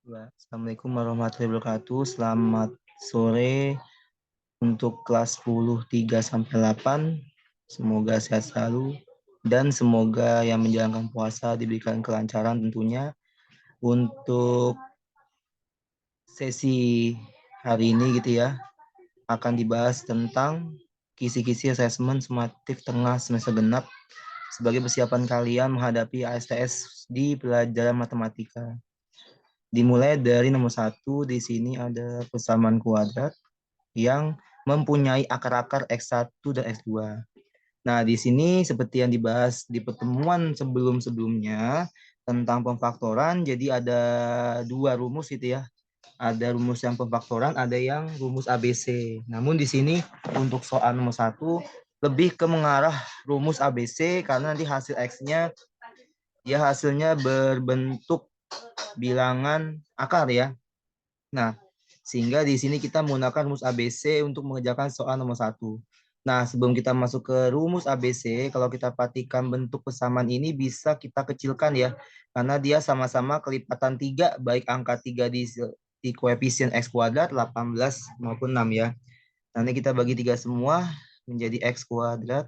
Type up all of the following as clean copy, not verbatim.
Assalamualaikum warahmatullahi wabarakatuh. Selamat sore untuk kelas 10 3 sampai 8. Semoga sehat selalu dan semoga yang menjalankan puasa diberikan kelancaran tentunya. Untuk sesi hari ini gitu ya, akan dibahas tentang kisi-kisi asesmen sumatif tengah semester genap sebagai persiapan kalian menghadapi ASTS di pelajaran matematika. Dimulai dari nomor 1, di sini ada persamaan kuadrat yang mempunyai akar-akar X1 dan X2. Nah, di sini seperti yang dibahas di pertemuan sebelum-sebelumnya tentang pemfaktoran, jadi ada dua rumus gitu ya. Ada rumus yang pemfaktoran, ada yang rumus ABC. Namun di sini untuk soal nomor 1 lebih ke mengarah rumus ABC karena nanti hasil X-nya ya hasilnya berbentuk bilangan akar ya. Nah, sehingga di sini kita menggunakan rumus ABC untuk mengerjakan soal nomor 1. Nah, sebelum kita masuk ke rumus ABC, kalau kita perhatikan bentuk persamaan ini bisa kita kecilkan ya, karena dia sama-sama kelipatan 3, baik angka 3 di koefisien X kuadrat 18 maupun 6 ya. Nanti kita bagi 3 semua menjadi X kuadrat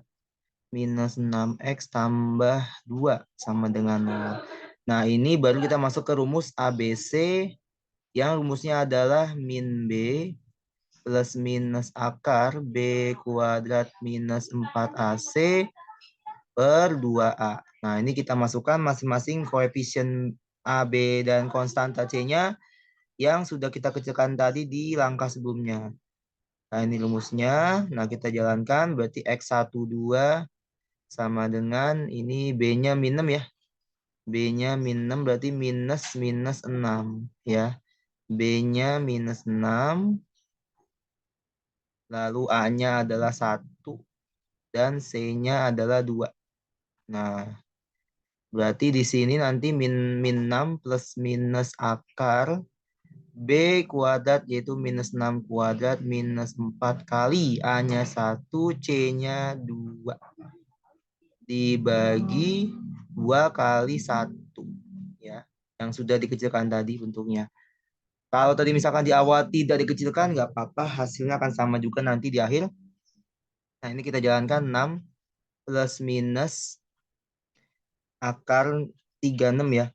minus 6X tambah 2 sama dengan 0. Nah, ini baru kita masuk ke rumus ABC yang rumusnya adalah min B plus minus akar B kuadrat minus 4AC per 2A. Nah, ini kita masukkan masing-masing koefisien A, B, dan konstanta C-nya yang sudah kita kecilkan tadi di langkah sebelumnya. Nah, ini rumusnya. Nah, kita jalankan. Berarti X12 sama dengan ini B-nya min 6 ya. B-nya min 6 berarti minus minus 6 ya. B-nya minus 6. Lalu A-nya adalah 1 dan C-nya adalah 2. Nah, berarti di sini nanti min 6 plus minus akar B kuadrat yaitu minus 6 kuadrat minus 4 kali A-nya 1, C-nya 2. Dibagi 2 kali 1. Ya, yang sudah dikecilkan tadi bentuknya. Kalau tadi misalkan di awal tidak dikecilkan, nggak apa-apa. Hasilnya akan sama juga nanti di akhir. Nah, ini kita jalankan 6 plus minus akar 36 ya.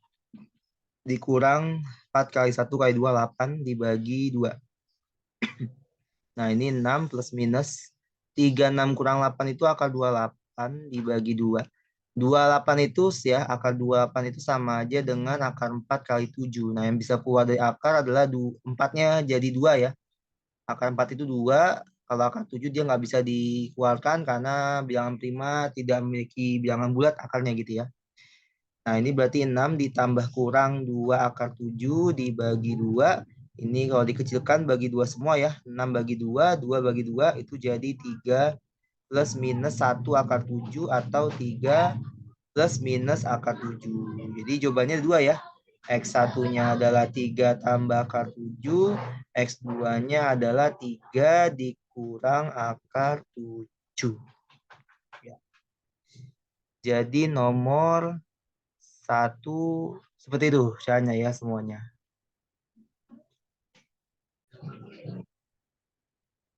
Dikurang 4 kali 1 kali 2, 8 dibagi 2. Nah, ini 6 plus minus 36 kurang 8 itu akar 28 dibagi 2. 28 itu ya, akar 28 itu sama aja dengan akar 4 kali 7. Nah, yang bisa keluar dari akar adalah 4-nya jadi 2 ya. Akar 4 itu 2, kalau akar 7 dia nggak bisa dikeluarkan karena bilangan prima tidak memiliki bilangan bulat akarnya gitu ya. Nah, ini berarti 6 ditambah kurang 2 akar 7 dibagi 2. Ini kalau dikecilkan bagi 2 semua ya. 6 bagi 2, 2 bagi 2 itu jadi 3 plus minus 1 akar 7 atau 3 plus minus akar 7. Jadi jawabannya 2 ya. X1-nya adalah 3 tambah akar 7, X2-nya adalah 3 dikurang akar 7. Ya. Jadi nomor 1 seperti itu caranya ya semuanya.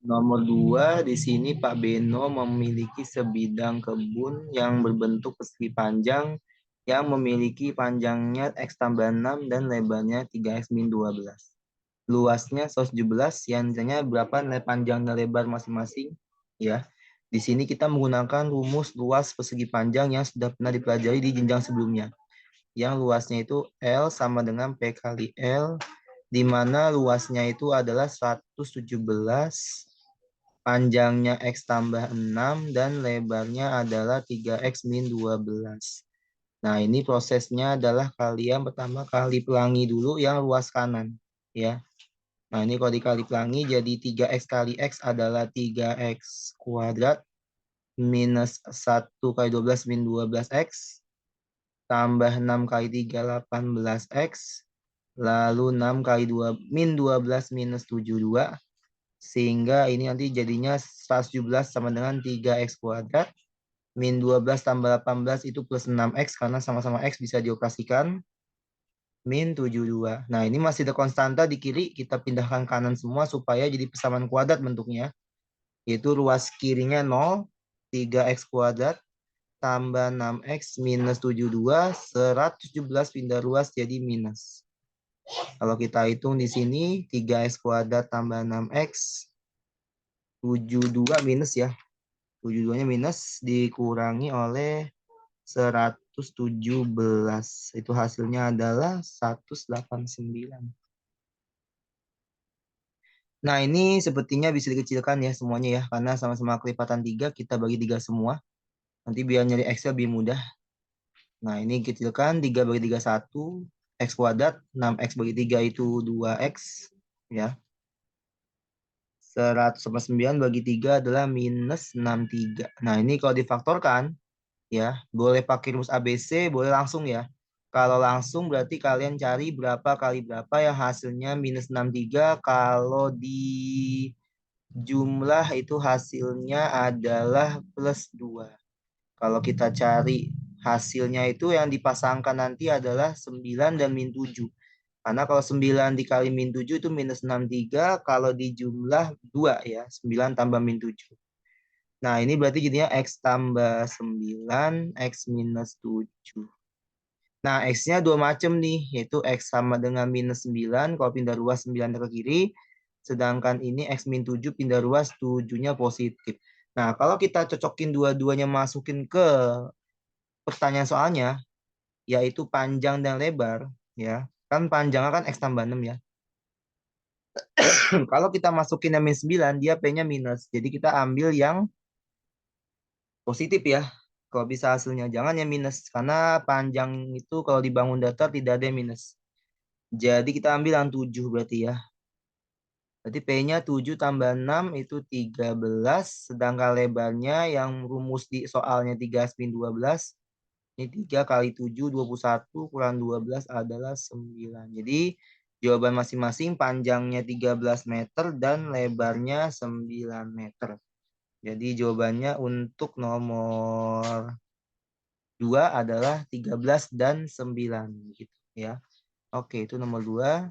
Nomor 2 di sini Pak Beno memiliki sebidang kebun yang berbentuk persegi panjang yang memiliki panjangnya X tambah 6 dan lebarnya 3X min 12. Luasnya 117 yang misalnya berapa nilai panjang dan lebar masing-masing ya. Di sini kita menggunakan rumus luas persegi panjang yang sudah pernah dipelajari di jenjang sebelumnya. Yang luasnya itu L sama dengan P kali L, di mana luasnya itu adalah 117, panjangnya X tambah 6, dan lebarnya adalah 3X min 12. Nah, ini prosesnya adalah kalian pertama kali pelangi dulu yang luas kanan. Ya. Nah, ini kalau dikali pelangi jadi 3X kali X adalah 3X kuadrat minus 1 kali 12 min 12X tambah 6 kali 3 18X lalu 6 kali 2 min 12 minus 72 sehingga ini nanti jadinya 117 sama dengan 3X kuadrat min 12 tambah 18 itu plus 6X karena sama-sama X bisa dioperasikan min 72. Nah, ini masih ada konstanta di kiri, kita pindahkan kanan semua supaya jadi persamaan kuadrat bentuknya. Yaitu ruas kirinya 0, 3x kuadrat, tambah 6x minus 72, 117 pindah ruas jadi minus. Kalau kita hitung di sini, 3x kuadrat tambah 6x, 72 minus ya. 72-nya minus dikurangi oleh 117. Itu hasilnya adalah 189. Nah, ini sepertinya bisa dikecilkan ya semuanya ya. Karena sama-sama kelipatan 3, kita bagi 3 semua. Nanti biar nyari X lebih mudah. Nah, ini kecilkan 3 bagi 3 1, X kuadrat, 6X bagi 3 itu 2X. Ya, 109 bagi 3 adalah minus 63. Nah, ini kalau difaktorkan, ya, boleh pakai rumus ABC, boleh langsung ya. Kalau langsung berarti kalian cari berapa kali berapa ya hasilnya minus 63. Kalau di jumlah itu hasilnya adalah plus 2. Kalau kita cari hasilnya itu yang dipasangkan nanti adalah 9 dan min 7. Karena kalau 9 dikali min 7 itu minus 63, kalau di jumlah 2 ya, 9 tambah min 7. Nah, ini berarti jadinya X tambah 9, X minus 7. Nah, X-nya dua macam nih, yaitu X sama dengan minus 9, kalau pindah ruas 9 ke kiri, sedangkan ini X min 7 pindah ruas 7-nya positif. Nah, kalau kita cocokin dua-duanya masukin ke pertanyaan soalnya, yaitu panjang dan lebar, ya kan panjangnya kan X tambah 6 ya. Kalau kita masukin yang min 9, dia P-nya minus. Jadi kita ambil yang positif ya. Kalau bisa hasilnya. Jangan yang minus. Karena panjang itu kalau dibangun datar tidak ada yang minus. Jadi kita ambil yang 7 berarti ya. Berarti P-nya 7 tambah 6 itu 13. Sedangkan lebarnya yang rumus di soalnya 3 spin 12. Ini 3 kali 7, 21 kurang 12 adalah 9. Jadi jawaban masing-masing panjangnya 13 meter dan lebarnya 9 meter. Jadi jawabannya untuk nomor 2 adalah 13 dan 9 gitu ya. Oke, itu nomor 2.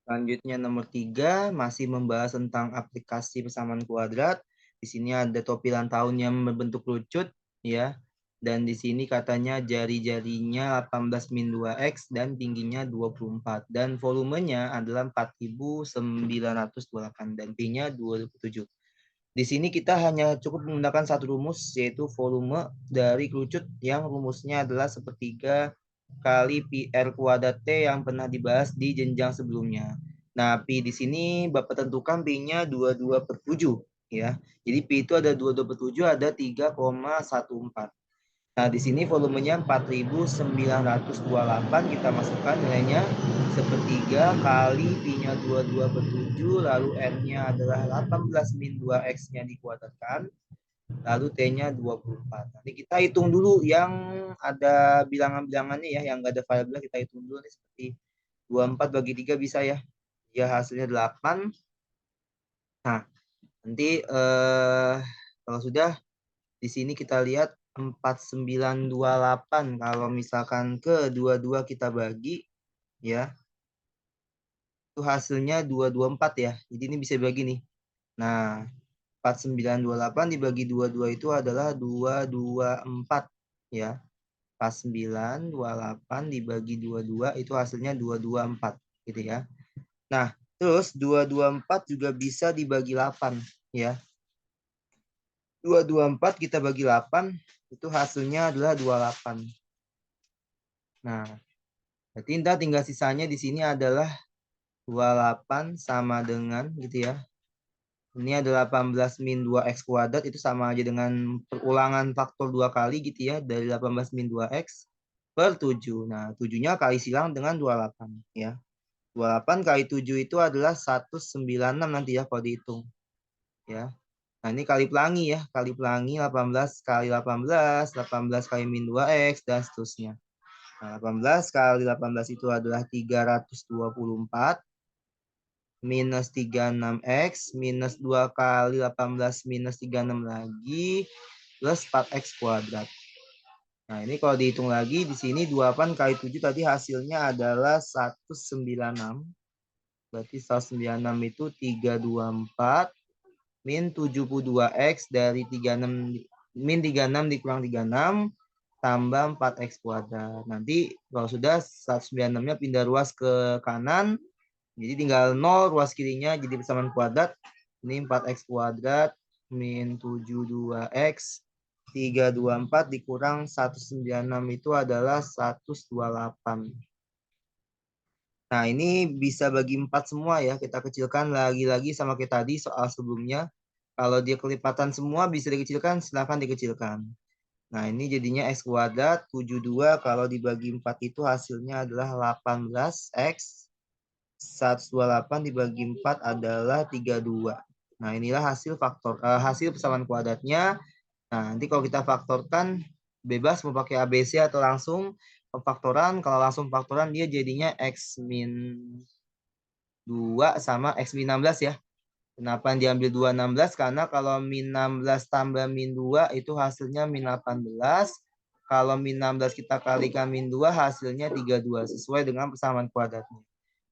Selanjutnya nomor 3 masih membahas tentang aplikasi persamaan kuadrat. Di sini ada topilan tahun yang berbentuk lucut ya. Dan di sini katanya jari-jarinya 18 min 2x dan tingginya 24. Dan volumenya adalah 4928 dan P-nya 27. Di sini kita hanya cukup menggunakan satu rumus, yaitu volume dari kerucut yang rumusnya adalah sepertiga kali pi R kuadrat T yang pernah dibahas di jenjang sebelumnya. Nah, pi di sini Bapak tentukan pi-nya 22 per 7. Ya. Jadi pi itu ada 22 per 7, ada 3,14. Nah, di sini volumenya 4928, kita masukkan nilainya sepertiga kali pi-nya 22 per 7, lalu n-nya adalah 18 min 2x-nya dikuadratkan, lalu t-nya 24. Nanti kita hitung dulu yang ada bilangan-bilangannya ya, yang nggak ada variabel kita hitung dulu nih, seperti 24 bagi 3 bisa ya. Ya, hasilnya 8. Nah, nanti kalau sudah di sini kita lihat 4928 kalau misalkan ke dua-dua kita bagi ya itu hasilnya 224 ya. Jadi ini bisa bagi nih. Nah, 4928 dibagi 22 itu adalah 224 ya. 4928 dibagi 22 itu hasilnya 224 gitu ya. Nah, terus 224 juga bisa dibagi 8 ya. 224 kita bagi 8 itu hasilnya adalah 28. Nah, berarti tinggal sisanya di sini adalah 28 sama dengan gitu ya. Ini adalah 18 min 2x kuadrat, itu sama aja dengan perulangan faktor 2 kali gitu ya, dari 18 min 2x per 7. Nah, 7-nya kali silang dengan 28 ya. 28 kali 7 itu adalah 196 nanti ya kalau dihitung. Ya. Nah, ini kali pelangi ya, kali pelangi 18 kali 18, 18 kali min 2x dan seterusnya. Nah, 18 kali 18 itu adalah 324 minus 36x minus 2 kali 18 minus 36 lagi plus 4x kuadrat. Nah, ini kalau dihitung lagi di sini 28 kali 7 tadi hasilnya adalah 196. Berarti 196 itu 324 min 72x dari 36 min 36 dikurang 36 tambah 4x kuadrat. Nanti kalau sudah 196-nya pindah ruas ke kanan. Jadi tinggal 0 ruas kirinya jadi persamaan kuadrat. Ini 4x kuadrat min 72x 324 dikurang 196 itu adalah 128. Nah, ini bisa bagi 4 semua ya. Kita kecilkan lagi-lagi sama kayak tadi soal sebelumnya. Kalau dia kelipatan semua bisa dikecilkan, silahkan dikecilkan. Nah, ini jadinya x kuadrat 72 kalau dibagi 4 itu hasilnya adalah 18x. 128 dibagi 4 adalah 32. Nah, inilah hasil persamaan kuadratnya. Nah, nanti kalau kita faktorkan bebas mau pakai ABC atau langsung pemfaktoran. Kalau langsung faktoran dia jadinya X min 2 sama X min 16 ya. Kenapa diambil 216? Karena kalau min 16 tambah min 2 itu hasilnya min 18. Kalau min 16 kita kalikan min 2 hasilnya 32 sesuai dengan persamaan kuadratnya.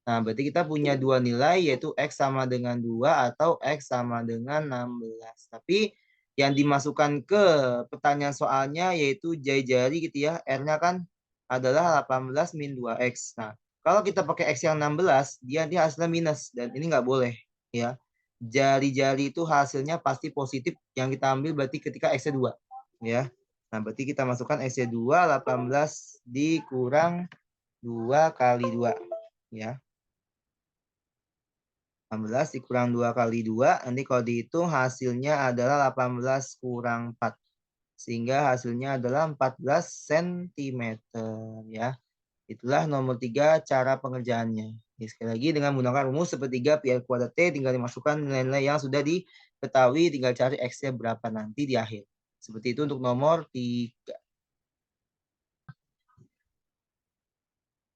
Nah, berarti kita punya dua nilai yaitu X sama dengan 2 atau X sama dengan 16. Tapi yang dimasukkan ke pertanyaan soalnya yaitu jari-jari gitu ya. R-nya kan adalah 18 min 2X. Nah, kalau kita pakai X yang 16, dia hasilnya minus. Dan ini nggak boleh ya. Jari-jari itu hasilnya pasti positif. Yang kita ambil berarti ketika X-nya 2. Ya. Nah, berarti kita masukkan X-nya 2, 18 dikurang 2 kali 2. Ya. 18 dikurang 2 kali 2. Nanti kalau dihitung hasilnya adalah 18 kurang 4. Sehingga hasilnya adalah 14 cm. Ya. Itulah nomor 3 cara pengerjaannya. Jadi sekali lagi dengan menggunakan rumus sepertiga pi r kuadrat T tinggal dimasukkan nilai-nilai yang sudah diketahui, tinggal cari X-nya berapa nanti di akhir. Seperti itu untuk nomor 3.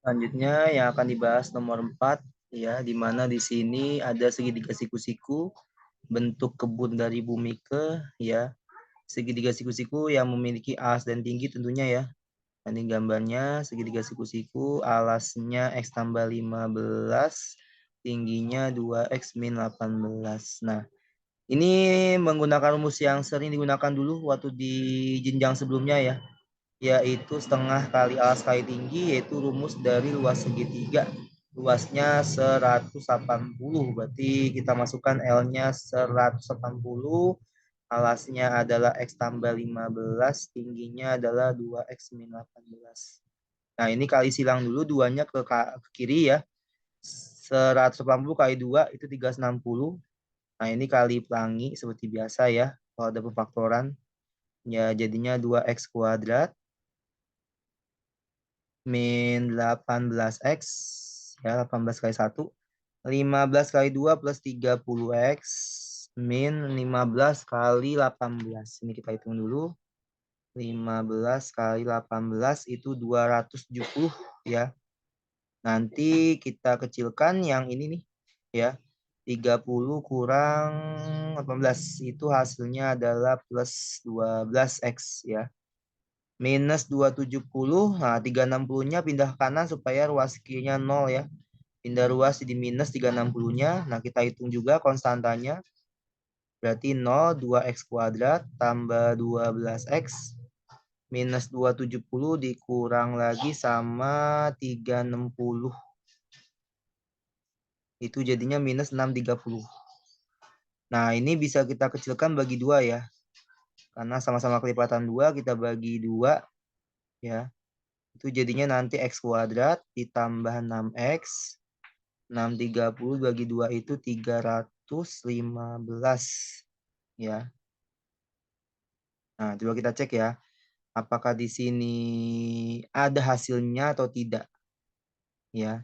Selanjutnya yang akan dibahas nomor 4 ya, di mana di sini ada segitiga siku-siku bentuk kebun dari bumi ke ya. Segitiga siku-siku yang memiliki alas dan tinggi tentunya ya. Ini gambarnya segitiga siku-siku, alasnya X tambah 15, tingginya 2X min 18. Nah, ini menggunakan rumus yang sering digunakan dulu waktu di jenjang sebelumnya ya, yaitu setengah kali alas kali tinggi, yaitu rumus dari luas segitiga. Luasnya 180, berarti kita masukkan L-nya 180, alasnya adalah X tambah 15, tingginya adalah 2X min 18. Nah, ini kali silang dulu, duanya ke kiri ya. 180 kali 2 itu 360. Nah, ini kali pelangi seperti biasa ya. Kalau ada pemfaktoran, ya jadinya 2X kuadrat min 18X. Ya, 18 kali 1. 15 kali 2 plus 30X min 15 kali 18. Ini kita hitung dulu. 15 kali 18 itu 270 ya. Nanti kita kecilkan yang ini nih ya. 30 kurang 18 itu hasilnya adalah plus 12X ya. Minus 270. Nah, 360-nya pindah kanan supaya ruas kirinya 0 ya. Pindah ruas jadi minus 360-nya. Nah, kita hitung juga konstantanya. Berarti 0, 2X kuadrat tambah 12X minus 270 dikurang lagi sama 360. Itu jadinya minus 630. Nah, ini bisa kita kecilkan bagi 2 ya. Karena sama-sama kelipatan 2, kita bagi 2 ya. Itu jadinya nanti X kuadrat ditambah 6X. 630 bagi 2 itu 315 ya. Nah, coba kita cek ya. Apakah di sini ada hasilnya atau tidak? Ya.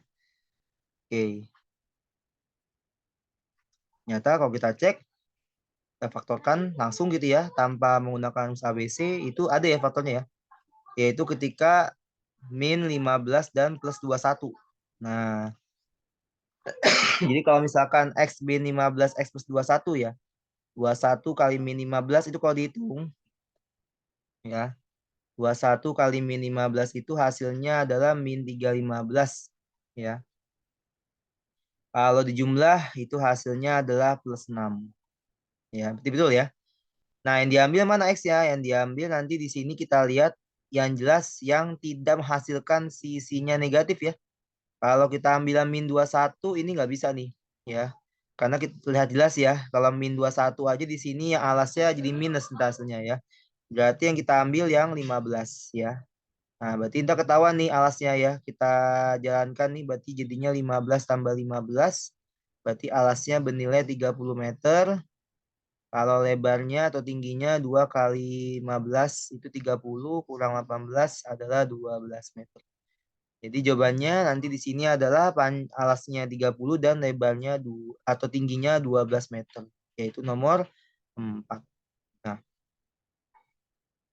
Oke. Nyata kalau kita cek, kita faktorkan langsung gitu ya, tanpa menggunakan rumus ABC, itu ada ya faktornya ya. Yaitu ketika min 15 dan plus 21. Nah, jadi kalau misalkan X min 15, X plus 21 ya, 21 kali min 15 itu kalau dihitung, ya, 21 kali min 15 itu hasilnya adalah min 315. Ya. Kalau dijumlah itu hasilnya adalah plus 6. Ya, betul ya. Nah, yang diambil mana X-nya? Yang diambil nanti di sini kita lihat yang jelas yang tidak menghasilkan sisinya negatif ya. Kalau kita ambil min 21 ini nggak bisa nih. Ya. Karena kita lihat jelas ya. Kalau min 21 aja di sini yang alasnya jadi minus hasilnya ya. Berarti yang kita ambil yang 15 ya. Nah, berarti kita ketahuan nih alasnya ya. Kita jalankan nih berarti jadinya 15 tambah 15. Berarti alasnya bernilai 30 meter. Kalau lebarnya atau tingginya 2 kali 15 itu 30 kurang 18 adalah 12 meter. Jadi jawabannya nanti di sini adalah alasnya 30 dan lebarnya atau tingginya 12 meter. Yaitu nomor 4. Nah,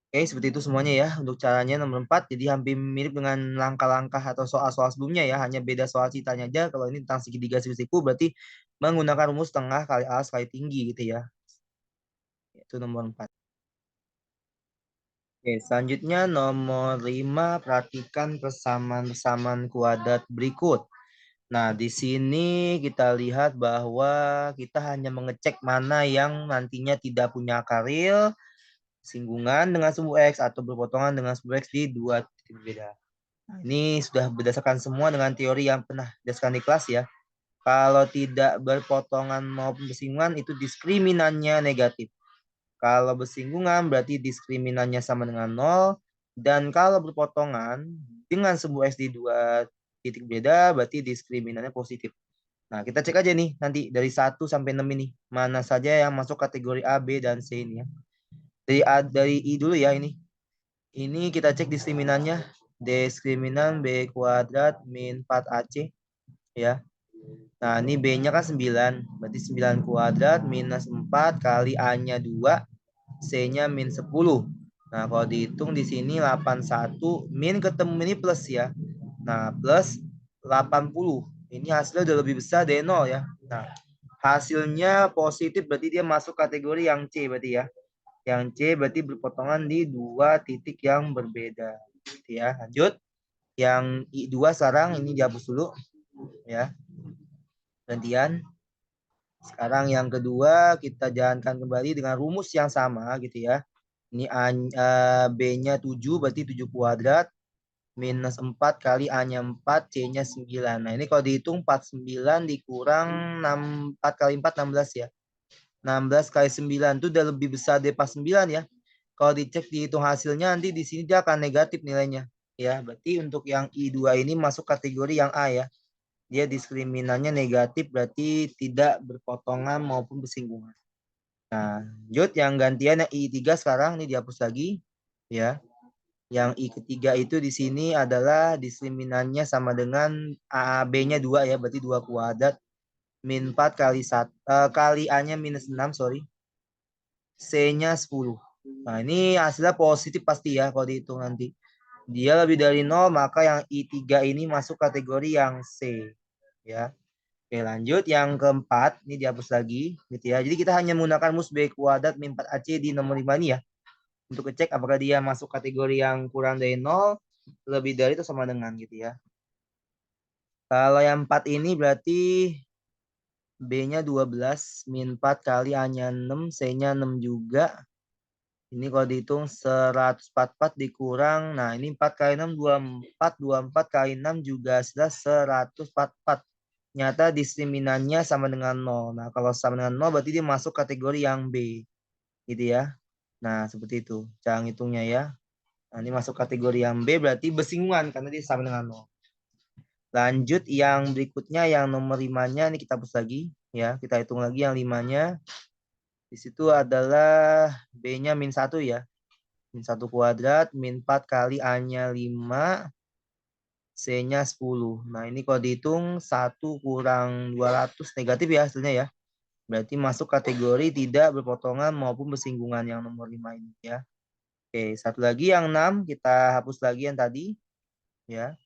oke, seperti itu semuanya ya untuk caranya nomor 4. Jadi hampir mirip dengan langkah-langkah atau soal-soal sebelumnya ya. Hanya beda soal ceritanya aja. Kalau ini tentang segitiga siku berarti menggunakan rumus tengah kali alas kali tinggi gitu ya. Itu nomor 4. Oke, selanjutnya nomor 5, perhatikan persamaan-persamaan kuadrat berikut. Nah, di sini kita lihat bahwa kita hanya mengecek mana yang nantinya tidak punya akar real, singgungan dengan sumbu X, atau berpotongan dengan sumbu X di dua titik berbeda. Nah, ini sudah berdasarkan semua dengan teori yang pernah didasarkan di kelas ya. Kalau tidak berpotongan maupun bersinggungan, itu diskriminannya negatif. Kalau bersinggungan berarti diskriminannya sama dengan 0. Dan kalau berpotongan dengan sumbu X di dua titik beda berarti diskriminannya positif. Nah, kita cek aja nih nanti dari 1 sampai 6 ini. Mana saja yang masuk kategori A, B, dan C ini ya. Dari I dulu ya ini. Ini kita cek diskriminannya. Diskriminan B kuadrat min 4AC ya. Nah, ini B-nya kan 9. Berarti 9 kuadrat minus 4 kali A-nya 2. C-nya min 10. Nah, kalau dihitung di sini 81 min ketemu ini plus ya. Nah, plus 80. Ini hasilnya udah lebih besar dari 0 ya. Nah, hasilnya positif berarti dia masuk kategori yang C berarti ya. Yang C berarti berpotongan di dua titik yang berbeda. Gitu ya. Lanjut. Yang I2 sekarang ini dihapus dulu ya. Gantian. Sekarang yang kedua kita jalankan kembali dengan rumus yang sama gitu ya. Ini B-nya 7 berarti 7 kuadrat minus 4 kali A-nya 4, C-nya 9. Nah, ini kalau dihitung 49 dikurang 6, 4 kali 4, 16 ya. 16 kali 9 itu udah lebih besar dari 49 ya. Kalau dicek dihitung hasilnya nanti di sini dia akan negatif nilainya. Ya, berarti untuk yang I2 ini masuk kategori yang A ya. Dia diskriminannya negatif berarti tidak berpotongan maupun bersinggungan. Nah, lanjut yang gantian yang I3 sekarang ini dihapus lagi ya. Yang I ketiga itu di sini adalah diskriminannya sama dengan B-nya 2 ya, berarti 2 kuadrat min 4 kali 1 kali A-nya minus 6, sorry. C-nya 10. Nah, ini hasilnya positif pasti ya kalau dihitung nanti. Dia lebih dari 0, maka yang I3 ini masuk kategori yang C ya. Oke, lanjut yang keempat, ini dihapus lagi gitu ya. Jadi kita hanya menggunakan mus B kuadrat min 4AC di nomor 5 ini ya. Untuk ngecek apakah dia masuk kategori yang kurang dari 0, lebih dari itu sama dengan gitu ya. Kalau yang 4 ini berarti B-nya 12 min 4 kali A-nya 6, C-nya 6 juga. Ini kalau dihitung 144 dikurang, nah ini 4 kali 6, 24, 24 kali 6 juga sudah 144. Nyata diskriminannya sama dengan 0. Nah, kalau sama dengan 0 berarti dia masuk kategori yang B. Gitu ya. Nah, seperti itu. Cara ngitungnya ya. Nah, ini masuk kategori yang B berarti bersinggungan karena dia sama dengan 0. Lanjut yang berikutnya yang nomor 5-nya ini kita hapus lagi ya. Kita hitung lagi yang 5-nya. Di situ adalah B-nya min 1 ya. Min 1 kuadrat min 4 kali A-nya 5, C-nya 10. Nah, ini kalau dihitung 1 kurang 200 negatif ya hasilnya ya. Berarti masuk kategori tidak berpotongan maupun bersinggungan yang nomor 5 ini ya. Oke, satu lagi yang 6 kita hapus lagi yang tadi ya.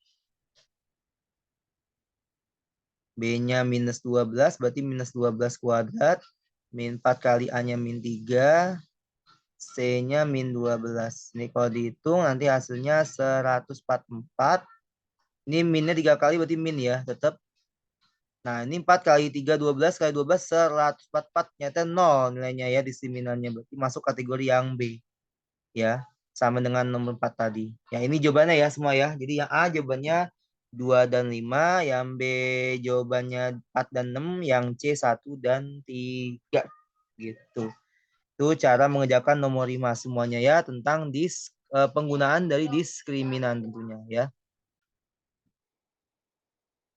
B-nya minus 12 berarti minus 12 kuadrat min 4 kali A-nya min 3 C-nya min 12. Ini kalau dihitung nanti hasilnya 144. Ini minnya 3 kali berarti min ya, tetap. Nah, ini 4 kali 3, 12 kali 12, 144. Nyata 0 nilainya ya, diskriminan-nya. Berarti masuk kategori yang B. Ya, sama dengan nomor 4 tadi. Ya, ini jawabannya ya semua ya. Jadi yang A jawabannya 2 dan 5, yang B jawabannya 4 dan 6, yang C 1 dan 3. Gitu. Itu cara mengerjakan nomor 5 semuanya ya, tentang penggunaan dari diskriminan tentunya ya.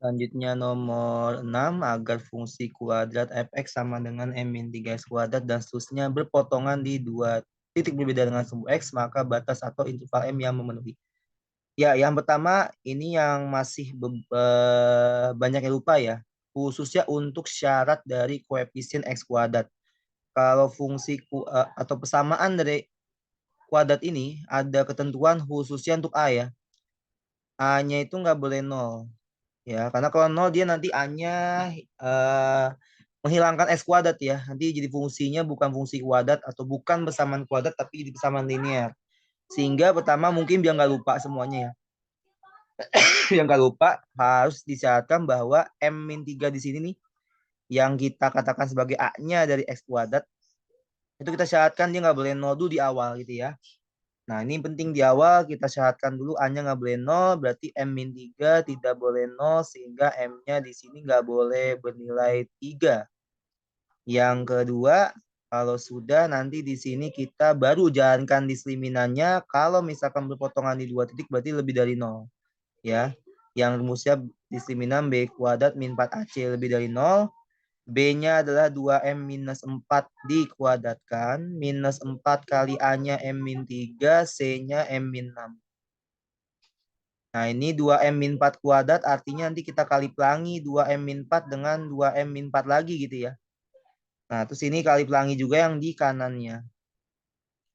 Selanjutnya nomor 6, agar fungsi kuadrat fx sama dengan m-3x kuadrat dan seterusnya berpotongan di dua titik berbeda dengan sumbu x, maka batas atau interval m yang memenuhi. Ya, yang pertama ini yang masih banyak yang lupa ya, khususnya untuk syarat dari koefisien x kuadrat. Kalau fungsi atau persamaan dari kuadrat ini ada ketentuan khususnya untuk A ya. A-nya itu nggak boleh 0. Ya, karena kalau 0 dia nanti A-nya menghilangkan x kuadrat ya. Nanti jadi fungsinya bukan fungsi kuadrat atau bukan persamaan kuadrat tapi jadi persamaan linear. Sehingga pertama mungkin biar nggak lupa semuanya ya. Yang nggak lupa harus disyaratkan bahwa M-3 di sini nih yang kita katakan sebagai A-nya dari x kuadrat itu kita syaratkan dia nggak boleh 0 dulu di awal gitu ya. Nah, ini penting di awal kita syaratkan dulu A-nya nggak boleh 0, berarti M-3 tidak boleh 0, sehingga M-nya di sini nggak boleh bernilai 3. Yang kedua, kalau sudah nanti di sini kita baru jalankan diskriminan-nya. Kalau misalkan berpotongan di dua titik berarti lebih dari 0. Ya. Yang rumusnya diskriminan B kuadrat min 4AC lebih dari 0. B-nya adalah 2M minus 4 dikuadratkan. Minus 4 kali A-nya M min 3, C-nya M min 6. Nah, ini 2M min 4 kuadrat artinya nanti kita kali pelangi 2M min 4 dengan 2M min 4 lagi gitu ya. Nah, terus ini kali pelangi juga yang di kanannya.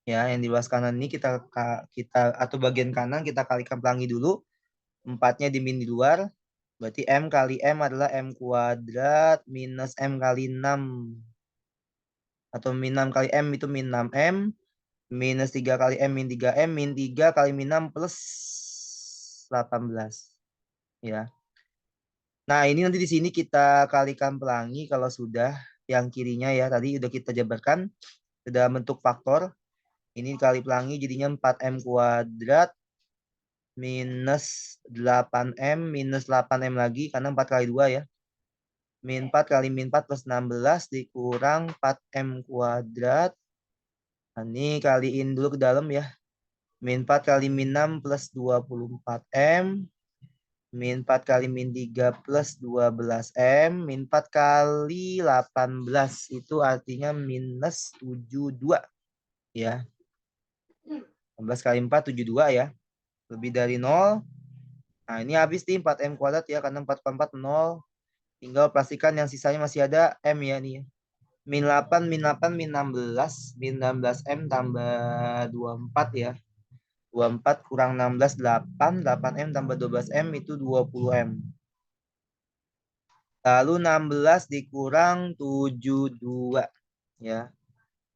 Ya, yang di luar kanan ini kita atau bagian kanan kita kalikan pelangi dulu. 4-nya di min di luar. Berarti M kali M adalah M kuadrat minus M kali 6. Atau min 6 kali M itu min 6M. Minus 3 kali M min 3M. Min 3 kali min 6 plus 18. Ya. Nah, ini nanti di sini kita kalikan pelangi kalau sudah yang kirinya ya. Tadi udah kita jabarkan. Sudah bentuk faktor. Ini kali pelangi jadinya 4M kuadrat minus 8M minus 8M lagi karena 4 kali 2 ya. Min 4 kali min 4 plus 16 dikurang 4M kuadrat. Nah, ini kaliin dulu ke dalam ya. Min 4 kali min 6 plus 24M. Min 4 kali min 3 plus 12M. Min 4 kali 18 itu artinya minus 72 ya. 18 kali 4 72 ya. Lebih dari 0. Nah, ini habis nih 4M kuadrat ya, karena 4 kali 4 0. Tinggal pastikan yang sisanya masih ada M ya nih ya. Min 8, min 8, min 16. Min 16M tambah 24 ya. 24 kurang 16, 8. 8M tambah 12M itu 20M. Lalu 16 dikurang 72 ya.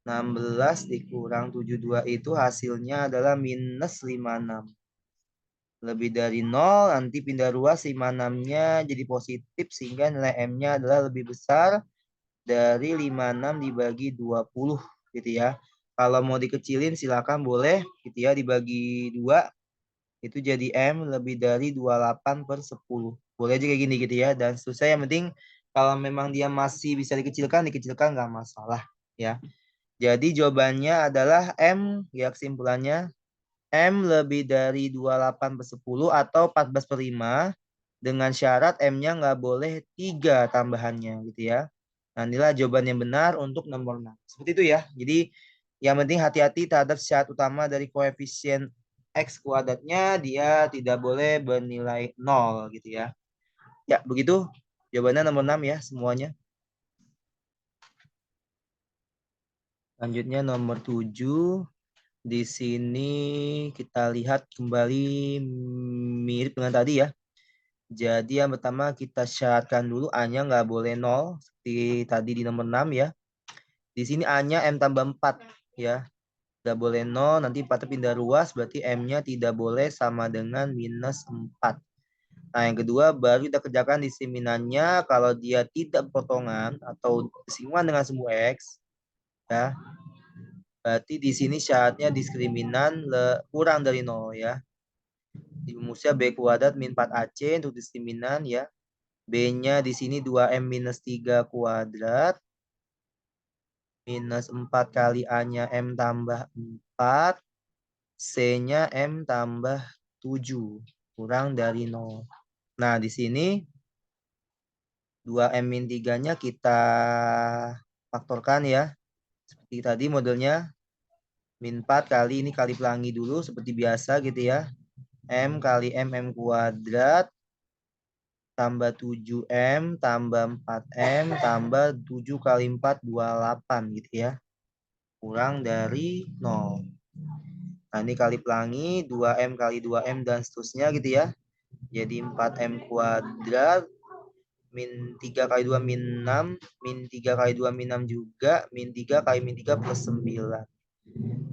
16 dikurang 72 itu hasilnya adalah minus 56. Lebih dari 0, nanti pindah ruas 56-nya jadi positif sehingga nilai M-nya adalah lebih besar dari 56 dibagi 20 gitu ya. Kalau mau dikecilin silakan boleh gitu ya, dibagi 2 itu jadi M lebih dari 28 per 10. Boleh aja kayak gini gitu ya, dan seterusnya. Yang penting kalau memang dia masih bisa dikecilkan nggak masalah ya. Jadi jawabannya adalah M ya, kesimpulannya M lebih dari 28 per 10 atau 14 per 5 dengan syarat M-nya nggak boleh 3 tambahannya gitu ya. Nah, inilah jawaban yang benar untuk nomor 6. Seperti itu ya. Jadi yang penting hati-hati terhadap syarat utama dari koefisien X kuadratnya, dia tidak boleh bernilai 0 gitu ya. Ya, begitu. Jawabannya nomor 6 ya semuanya. Selanjutnya nomor 7. Di sini kita lihat kembali mirip dengan tadi ya. Jadi yang pertama kita syaratkan dulu A-nya nggak boleh 0. Seperti tadi di nomor 6 ya. Di sini A-nya M tambah 4 ya. Tidak boleh 0, nanti 4 pindah ruas, berarti M-nya tidak boleh sama dengan minus 4. Nah, yang kedua, baru kita kerjakan diskriminan-nya. Kalau dia tidak potongan atau bersinggungan dengan sumbu X, ya, berarti di sini syaratnya diskriminan kurang dari 0, ya. Di rumusnya B kuadrat min 4AC untuk diskriminan, ya. B-nya di sini 2M minus 3 kuadrat. Minus 4 kali A-nya M tambah 4. C-nya M tambah 7. Kurang dari 0. Nah, di sini 2M min 3-nya kita faktorkan, ya. Seperti tadi modelnya. Min 4 kali ini kali pelangi dulu seperti biasa gitu, ya. M kali M kuadrat. Tambah 7M tambah 4M tambah 7 kali 4, 28 gitu, ya. Kurang dari 0. Nah, ini kali pelangi, 2M kali 2M dan seterusnya gitu, ya. Jadi 4M kuadrat, min 3 kali 2 min 6, min 3 kali 2 min 6 juga, min 3 kali min 3 plus 9.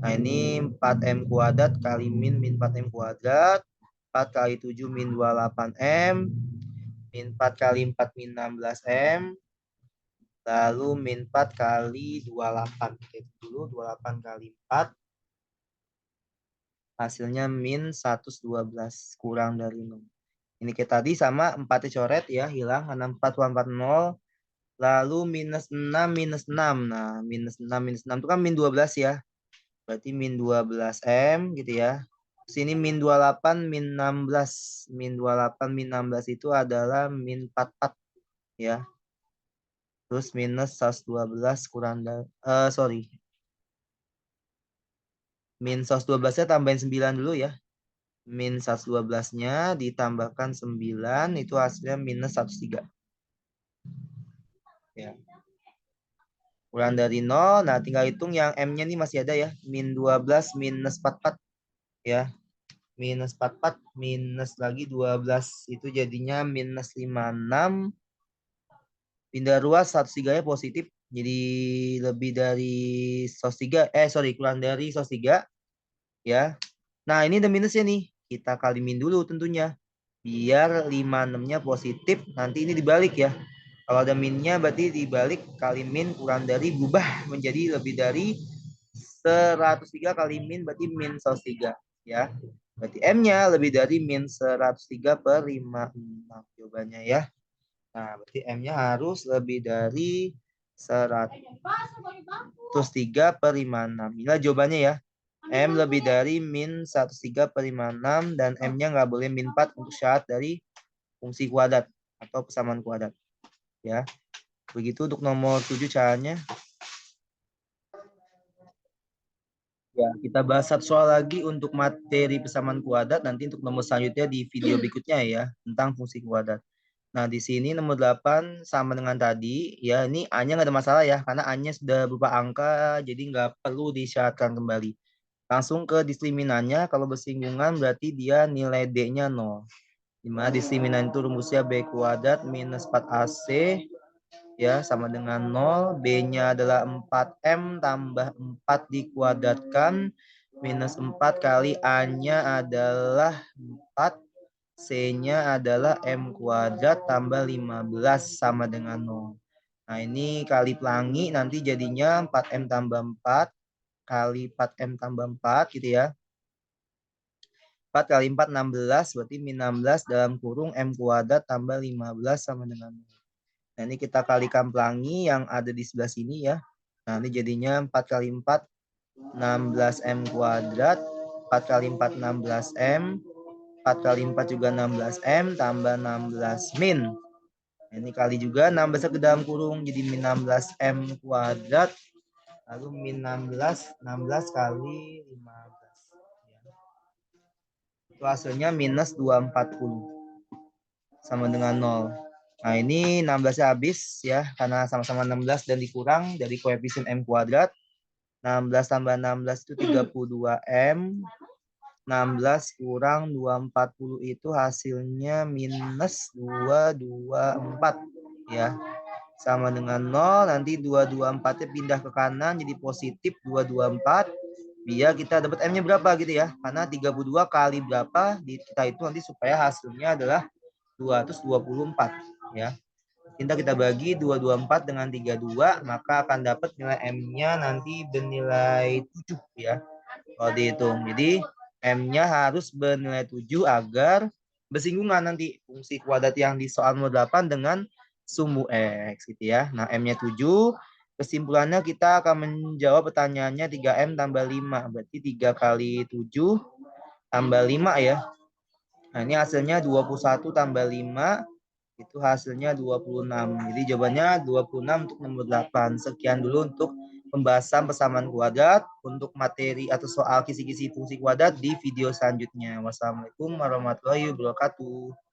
Nah, ini 4M kuadrat kali min 4M kuadrat, 4 kali 7 min 28M, min 4 kali 4 min 16M, lalu min 4 kali 28. Kita dulu 28 kali 4. Hasilnya min 112 kurang dari 0. Ini kita tadi sama 4 dicoret, ya, hilang karena 4,40. Lalu minus 6 minus 6. Nah, minus 6 itu kan min 12, ya. Berarti min 12M gitu, ya. Sini min 28 min 16. Min 28 min 16 itu adalah min 44, ya. Terus minus 112 kurang dari min 112-nya tambahin 9 dulu, ya. Min 112-nya ditambahkan 9 itu hasilnya minus 103. Ya. Kurang dari 0. Nah, tinggal hitung yang M-nya ini masih ada, ya. Min 12 minus 44, ya. Minus 44 minus lagi 12 itu jadinya minus 56. Pindah ruas 103-nya positif. Jadi lebih dari 103. Kurang dari 103. Ya. Nah, ini ada minusnya nih. Kita kali min dulu tentunya. Biar 56-nya positif. Nanti ini dibalik, ya. Kalau ada minnya berarti dibalik kali min kurang dari berubah menjadi lebih dari 103 kali min berarti min 103, ya. Berarti M-nya lebih dari min 103 per 56 jawabannya, ya. Nah, berarti M-nya harus lebih dari 103 per 56. Inilah jawabannya, ya. M lebih dari min 103 per 56 dan M-nya nggak boleh min 4 untuk syarat dari fungsi kuadrat atau persamaan kuadrat, ya. Begitu untuk nomor 7 caranya. Ya, kita bahas satu soal lagi untuk materi persamaan kuadrat nanti untuk nomor selanjutnya di video berikutnya, ya, tentang fungsi kuadrat. Nah, di sini nomor 8 sama dengan tadi, ya. Ini A-nya nggak ada masalah, ya, karena A-nya sudah berupa angka, jadi nggak perlu disyaratkan kembali. Langsung ke diskriminan-nya, kalau bersinggungan berarti dia nilai D-nya 0. Dimana diskriminan itu rumusnya B kuadrat minus 4AC, ya, sama dengan 0. B-nya adalah 4M tambah 4 dikuadratkan minus 4 kali A-nya adalah 4. C-nya adalah M kuadrat tambah 15 sama dengan 0. Nah, ini kali pelangi nanti jadinya 4M tambah 4 kali 4M tambah 4 gitu, ya. 4 kali 4 16 berarti min 16 dalam kurung M kuadrat tambah 15 sama dengan 0. Nah, ini kita kalikan pelangi yang ada di sebelah sini, ya. Nah, ini jadinya 4 kali 4 16M kuadrat, 4 kali 4 16M, 4 kali 4 juga 16M, tambah 16 min. Nah, ini kali juga 16 ke dalam kurung, jadi min 16M kuadrat, lalu min 16 kali 15. Itu hasilnya minus 240. Sama dengan 0. Nah, ini 16-nya habis, ya, karena sama-sama 16 dan dikurang dari koefisien M kuadrat. 16 tambah 16 itu 32M. 16 kurang 240 itu hasilnya minus 224, ya. Sama dengan 0, nanti 224-nya pindah ke kanan jadi positif 224. biar kita dapat M-nya berapa gitu ya. Karena 32 kali berapa kita itu nanti supaya hasilnya adalah 224 ya. Kita bagi 224 dengan 32, maka akan dapat nilai M-nya nanti bernilai 7 ya. Kalau dihitung. Jadi M-nya harus bernilai 7 agar bersinggungan nanti fungsi kuadrat yang di soal nomor 8 dengan sumbu X gitu ya. Nah, M-nya 7. Kesimpulannya kita akan menjawab pertanyaannya 3M tambah 5. Berarti 3 kali 7 tambah 5 ya. Nah, ini hasilnya 21 tambah 5. Itu hasilnya 26. Jadi jawabannya 26 untuk nomor 8. Sekian dulu untuk pembahasan persamaan kuadrat. Untuk materi atau soal kisi-kisi fungsi kuadrat di video selanjutnya. Wassalamualaikum warahmatullahi wabarakatuh.